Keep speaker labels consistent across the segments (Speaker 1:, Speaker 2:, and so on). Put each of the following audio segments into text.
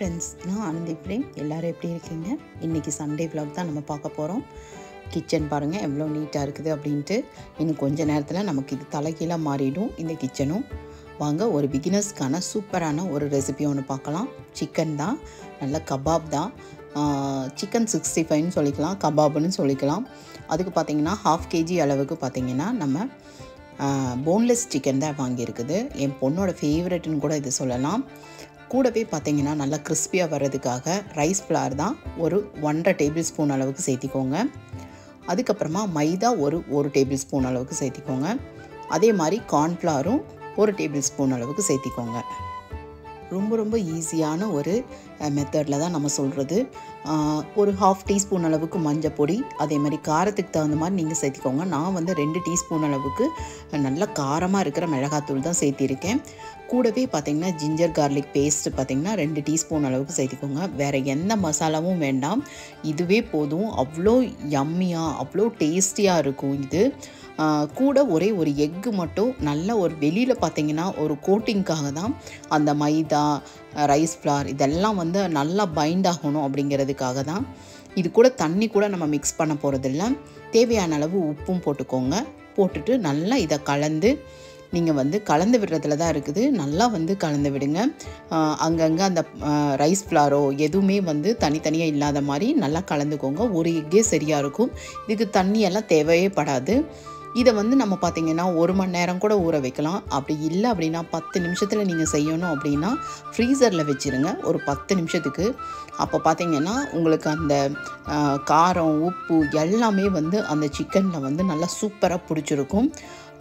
Speaker 1: Friends, நான் Anandhi frame. எல்லோரும் எப்படி இருக்கீங்க? இன்றைக்கி சண்டே vlog தான் நம்ம பார்க்க போகிறோம். கிச்சன் பாருங்கள் எவ்வளோ நீட்டாக இருக்குது அப்படின்ட்டு. இன்னும் கொஞ்சம் நேரத்தில் நமக்கு இது தலைகீழாக மாறிடும் இந்த கிச்சனும். வாங்க ஒரு பிகினர்ஸ்க்கான சூப்பரான ஒரு ரெசிபி ஒன்று பார்க்கலாம். சிக்கன் தான், நல்ல கபாப் தான். சிக்கன் 65ன்னு சொல்லிக்கலாம், கபாப்னு சொல்லிக்கலாம். அதுக்கு பார்த்திங்கன்னா 1/2 kg அளவுக்கு பார்த்திங்கன்னா நம்ம போன்லெஸ் சிக்கன் தான் வாங்கியிருக்குது. என் பொண்ணோட ஃபேவரெட்டுன்னு கூட இது சொல்லலாம். கூடவே பார்த்திங்கன்னா நல்லா கிறிஸ்பியாக வர்றதுக்காக ரைஸ் ஃப்ளார் தான் ஒரு 1.5 டேபிள் ஸ்பூன் அளவுக்கு சேர்த்திக்கோங்க. அதுக்கப்புறமா மைதா ஒரு டேபிள் ஸ்பூன் அளவுக்கு சேர்த்திக்கோங்க. அதே மாதிரி கார்ன்ஃப்ளாரும் 1 டேபிள் ஸ்பூன் அளவுக்கு சேர்த்திக்கோங்க. ரொம்ப ஈஸியான ஒரு மெத்தடில் தான் நம்ம சொல்கிறது. ஒரு 1/2 டீஸ்பூன் அளவுக்கு மஞ்சள் பொடி, அதே மாதிரி காரத்துக்கு தகுந்த மாதிரி நீங்கள் சேர்த்திக்கோங்க. நான் வந்து 2 டீஸ்பூன் அளவுக்கு நல்லா காரமாக இருக்கிற மிளகாத்தூள் தான் சேர்த்திருக்கேன். கூடவே பார்த்திங்கன்னா ஜிஞ்சர் கார்லிக் பேஸ்ட்டு பார்த்திங்கன்னா 2 டீஸ்பூன் அளவுக்கு சேர்த்திக்கோங்க. வேறு எந்த மசாலாவும் வேண்டாம், இதுவே போதும். அவ்வளோ யம்மியாக அவ்வளோ டேஸ்டியாக இருக்கும் இது. கூட ஒரே ஒரு எக்கு மட்டும் நல்ல ஒரு வெளியில் பார்த்திங்கன்னா ஒரு கோட்டிங்காக தான் அந்த மைதா ரைஸ் ஃப்ளார் இதெல்லாம் வந்து நல்லா பைண்ட் ஆகணும் அப்படிங்கிறதுக்காக தான். இது கூட தண்ணி கூட நம்ம மிக்ஸ் பண்ண போகிறதில்ல. தேவையான அளவு உப்பும் போட்டுக்கோங்க. போட்டுட்டு நல்லா இதை கலந்து நீங்கள் வந்து கலந்து விடுறதுல தான் இருக்குது. நல்லா வந்து கலந்து விடுங்க. அங்கங்கே அந்த ரைஸ் ஃப்ளாரோ எதுவுமே வந்து தனித்தனியாக இல்லாத மாதிரி நல்லா கலந்துக்கோங்க. ஒரு எக்கே சரியாக இருக்கும். இதுக்கு தண்ணியெல்லாம் தேவையே படாது. இதை வந்து நம்ம பார்த்திங்கன்னா 1 மணி நேரம் கூட ஊற வைக்கலாம். அப்படி இல்லை அப்படின்னா 10 நிமிஷத்தில் நீங்கள் செய்யணும் அப்படின்னா ஃப்ரீசரில் வச்சுருங்க ஒரு 10 நிமிஷத்துக்கு. அப்போ பார்த்திங்கன்னா உங்களுக்கு அந்த காரம் உப்பு எல்லாமே வந்து அந்த சிக்கனில் வந்து நல்லா சூப்பராக பிடிச்சிருக்கும்.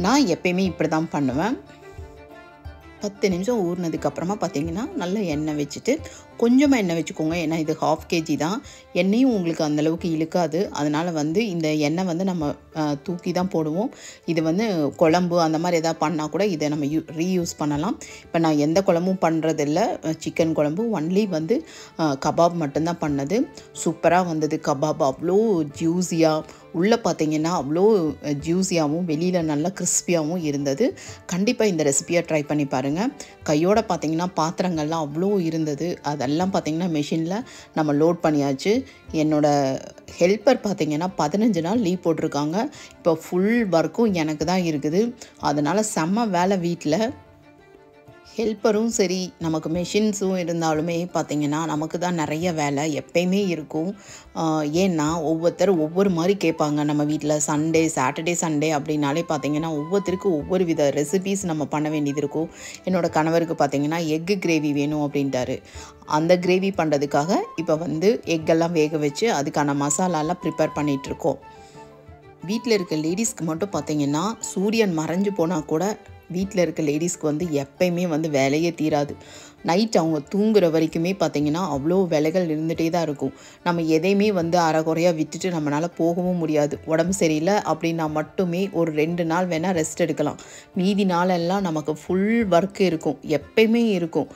Speaker 1: நான் எப்பயுமே இப்படி தான் பண்ணுவேன். 10 நிமிஷம் ஊறினதுக்கப்புறமா பார்த்திங்கன்னா நல்லா எண்ணெய் வச்சுட்டு, கொஞ்சமாக எண்ணெய் வச்சுக்கோங்க. ஏன்னா இது 1/2 kg தான். எண்ணெயும் உங்களுக்கு அந்தளவுக்கு இழுக்காது. அதனால் வந்து இந்த எண்ணெய் வந்து நம்ம தூக்கி தான் போடுவோம். இது வந்து குழம்பு அந்த மாதிரி எதாவது பண்ணால் கூட இதை நம்ம ரீயூஸ் பண்ணலாம். இப்போ நான் எந்த குழம்பும் பண்ணுறதில்ல. சிக்கன் குழம்பு ஒன்லி வந்து கபாப் மட்டும்தான் பண்ணது. சூப்பராக வந்தது கபாப். அவ்வளோ ஜூஸியாக உள்ளே பார்த்திங்கன்னா அவ்வளோ ஜூஸியாகவும் வெளியில் நல்லா கிறிஸ்பியாகவும் இருந்தது. கண்டிப்பாக இந்த ரெசிபியை ட்ரை பண்ணி பாருங்கள். கையோடு பார்த்திங்கன்னா பாத்திரங்கள்லாம் அவ்வளோ இருந்தது. அதெல்லாம் பார்த்திங்கன்னா மெஷினில் நம்ம லோட் பண்ணியாச்சு. என்னோடய ஹெல்ப்பர் பார்த்திங்கன்னா 15 நாள் லீவ் போட்டிருக்காங்க. இப்போ ஃபுல் ஒர்க்கும் எனக்கு தான் இருக்குது. அதனால் செம்ம வேலை வீட்டில். ஹெல்ப்பரும் சரி, நமக்கு மெஷின்ஸும் இருந்தாலுமே பார்த்திங்கன்னா நமக்கு தான் நிறைய வேலை எப்பயுமே இருக்கும். ஏன்னா ஒவ்வொருத்தரும் ஒவ்வொரு மாதிரி கேட்பாங்க. நம்ம வீட்டில் சாட்டர்டே சண்டே அப்படின்னாலே பார்த்திங்கன்னா ஒவ்வொருத்தருக்கும் ஒவ்வொரு வித ரெசிபீஸ் நம்ம பண்ண வேண்டியது இருக்கும். என்னோடய கணவருக்கு பார்த்திங்கன்னா எக்கு கிரேவி வேணும் அப்படின்ட்டாரு. அந்த கிரேவி பண்ணுறதுக்காக இப்போ வந்து எக்கெல்லாம் வேக வச்சு அதுக்கான மசாலாலாம் ப்ரிப்பேர் பண்ணிகிட்ருக்கோம். வீட்டில் இருக்க லேடிஸ்க்கு மட்டும் பார்த்திங்கன்னா சூரியன் மறைஞ்சு போனால் கூட வீட்டில் இருக்க லேடிஸ்க்கு வந்து எப்பயுமே வந்து வேலையே தீராது. நைட் அவங்க தூங்குற வரைக்குமே பார்த்திங்கன்னா அவ்வளோ வேலைகள் இருந்துகிட்டே தான் இருக்கும். நம்ம எதையுமே வந்து அரைகுறையாக விட்டுட்டு நம்மளால் போகவும் முடியாது. உடம்பு சரியில்லை அப்படின்னா மட்டுமே ஒரு 2 நாள் வேணால் ரெஸ்ட் எடுக்கலாம். மீதி நாளெல்லாம் நமக்கு ஃபுல் ஒர்க்கு இருக்கும், எப்பயுமே இருக்கும்.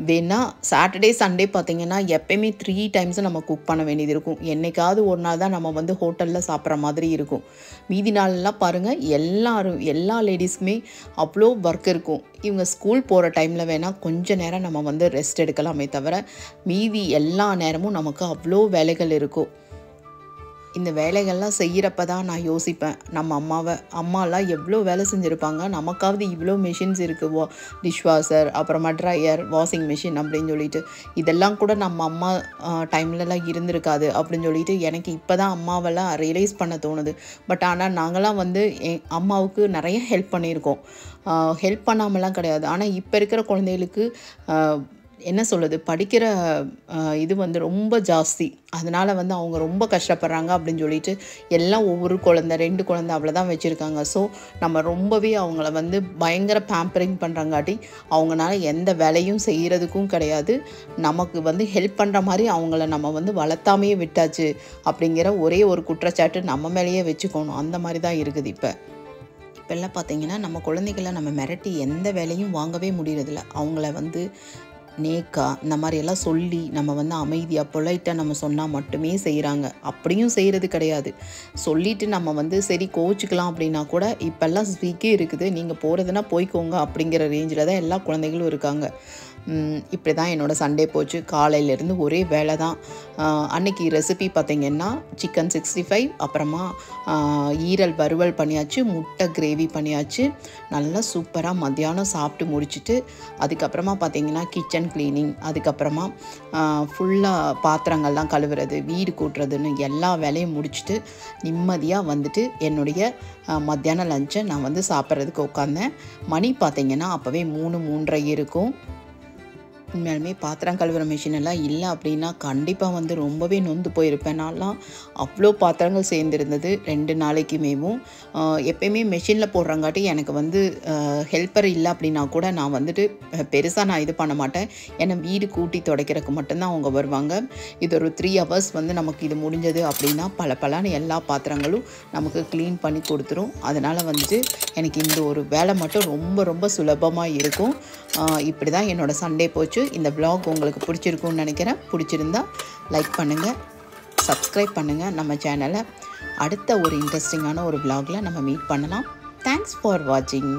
Speaker 1: வேணால் சாட்டர்டே சண்டே பார்த்திங்கன்னா எப்பயுமே 3 டைம்ஸும் நம்ம குக் பண்ண வேண்டியது இருக்கும். என்றைக்காவது ஒரு நாள் தான் நம்ம வந்து ஹோட்டலில் சாப்பிட்ற மாதிரி இருக்கும். மீதி நாளெல்லாம் பாருங்கள் எல்லா லேடிஸ்க்குமே அவ்வளோ ஒர்க் இருக்கும். இவங்க ஸ்கூல் போகிற டைமில் வேணால் கொஞ்சம் நேரம் நம்ம வந்து ரெஸ்ட் எடுக்கலாமே தவிர மீதி எல்லா நேரமும் நமக்கு அவ்வளோ வேலைகள் இருக்கும். இந்த வேலைகள்லாம் செய்கிறப்ப தான் நான் யோசிப்பேன், நம்ம அம்மாலாம் எவ்வளோ வேலை செஞ்சுருப்பாங்க. நமக்காவது இவ்வளோ மிஷின்ஸ் இருக்குது, டிஷ்வாஷர், அப்புறமா ட்ரையர், வாஷிங் மிஷின் அப்படின்னு சொல்லிட்டு. இதெல்லாம் கூட நம்ம அம்மா டைம்லலாம் இருந்திருக்காது அப்படின்னு சொல்லிட்டு எனக்கு இப்போ தான் அம்மாவெல்லாம் ரியலைஸ் பண்ண தோணுது. பட் ஆனால் நாங்களாம் வந்து என் அம்மாவுக்கு நிறைய ஹெல்ப் பண்ணியிருக்கோம். ஹெல்ப் பண்ணாமலாம் கிடையாது. ஆனால் இப்போ இருக்கிற குழந்தைகளுக்கு என்ன சொல்லுது, படிக்கிற இது வந்து ரொம்ப ஜாஸ்தி. அதனால் வந்து அவங்க ரொம்ப கஷ்டப்படுறாங்க அப்படின்னு சொல்லிட்டு எல்லாம் ஒவ்வொரு குழந்தை 2 குழந்தை அவ்வளோதான் வச்சுருக்காங்க. ஸோ நம்ம ரொம்பவே அவங்கள வந்து பயங்கர பேம்பரிங் பண்ணுறாங்காட்டி அவங்களால எந்த வேலையும் செய்கிறதுக்கும் கிடையாது. நமக்கு வந்து ஹெல்ப் பண்ணுற மாதிரி அவங்கள நம்ம வந்து வளர்த்தாமையே விட்டாச்சு அப்படிங்கிற ஒரே ஒரு குற்றச்சாட்டு நம்ம மேலேயே வச்சுக்கணும். அந்த மாதிரி தான் இருக்குது இப்போல்லாம் பார்த்திங்கன்னா நம்ம குழந்தைகளை நம்ம மிரட்டி எந்த வேலையும் வாங்கவே முடியறதில்ல. அவங்கள வந்து நேக்கா இந்த மாதிரியெல்லாம் சொல்லி நம்ம வந்து அமைதியாக பொலைட்டாக நம்ம சொன்னால் மட்டுமே செய்கிறாங்க. அப்படியும் செய்கிறது கிடையாது. சொல்லிவிட்டு நம்ம வந்து சரி கோச்சிக்கலாம் அப்படின்னா கூட இப்போல்லாம் ஸ்விக்கி இருக்குது, நீங்கள் போகிறதுனா போய்க்கோங்க அப்படிங்கிற ரேஞ்சில் தான் எல்லா குழந்தைகளும் இருக்காங்க. இப்படி தான் என்னோடய சண்டே போச்சு. காலையிலேருந்து ஒரே வேலை தான். அன்றைக்கி ரெசிபி பார்த்திங்கன்னா சிக்கன் 65, அப்புறமா ஈரல் வறுவல் பண்ணியாச்சு, முட்டை கிரேவி பண்ணியாச்சு. நல்லா சூப்பராக மத்தியானம் சாப்பிட்டு முடிச்சுட்டு அதுக்கப்புறமா பார்த்திங்கன்னா கிச்சன் க்ளீனிங், அதுக்கப்புறமா ஃபுல்லாக பாத்திரங்கள்லாம் கழுவுறது, வீடு கூட்டுறதுன்னு எல்லா வேலையும் முடிச்சுட்டு நிம்மதியாக வந்துட்டு என்னுடைய மத்தியான லஞ்சை நான் வந்து சாப்பிட்றதுக்கு உட்காந்தேன். மணி பார்த்திங்கன்னா அப்போவே 3, 3:30 இருக்கும். உண்மையாலுமே பாத்திரம் கழுவுற மிஷின் எல்லாம் இல்லை அப்படின்னா கண்டிப்பாக வந்து ரொம்பவே நொந்து போயிருப்பேன். நான்லாம் அவ்வளோ பாத்திரங்கள் சேர்ந்துருந்தது 2 நாளைக்குமேவும். எப்பயுமே மிஷினில் போடுறங்காட்டி எனக்கு வந்து ஹெல்ப்பர் இல்லை அப்படின்னா கூட நான் வந்துட்டு பெருசாக நான் இது பண்ண மாட்டேன். ஏன்னா வீடு கூட்டி துடைக்கிறதுக்கு மட்டும்தான் அவங்க வருவாங்க. இது ஒரு 3 ஹவர்ஸ் வந்து நமக்கு இது முடிஞ்சது அப்படின்னா பலன்னு எல்லா பாத்திரங்களும் நமக்கு க்ளீன் பண்ணி கொடுத்துரும். அதனால் வந்துட்டு எனக்கு இந்த ஒரு வேலை மட்டும் ரொம்ப சுலபமாக இருக்கும். இப்படி தான் என்னோடய சண்டே போச்சு. இந்த vlog உங்களுக்கு பிடிச்சிருக்கும்னு நினைக்கிறேன். பிடிச்சிருந்தா லைக் பண்ணுங்கள், சப்ஸ்கிரைப் பண்ணுங்கள் நம்ம சேனலை. அடுத்த ஒரு இன்ட்ரெஸ்டிங்கான ஒரு vlogல நம்ம மீட் பண்ணலாம். தேங்க்ஸ் ஃபார் வாட்சிங்.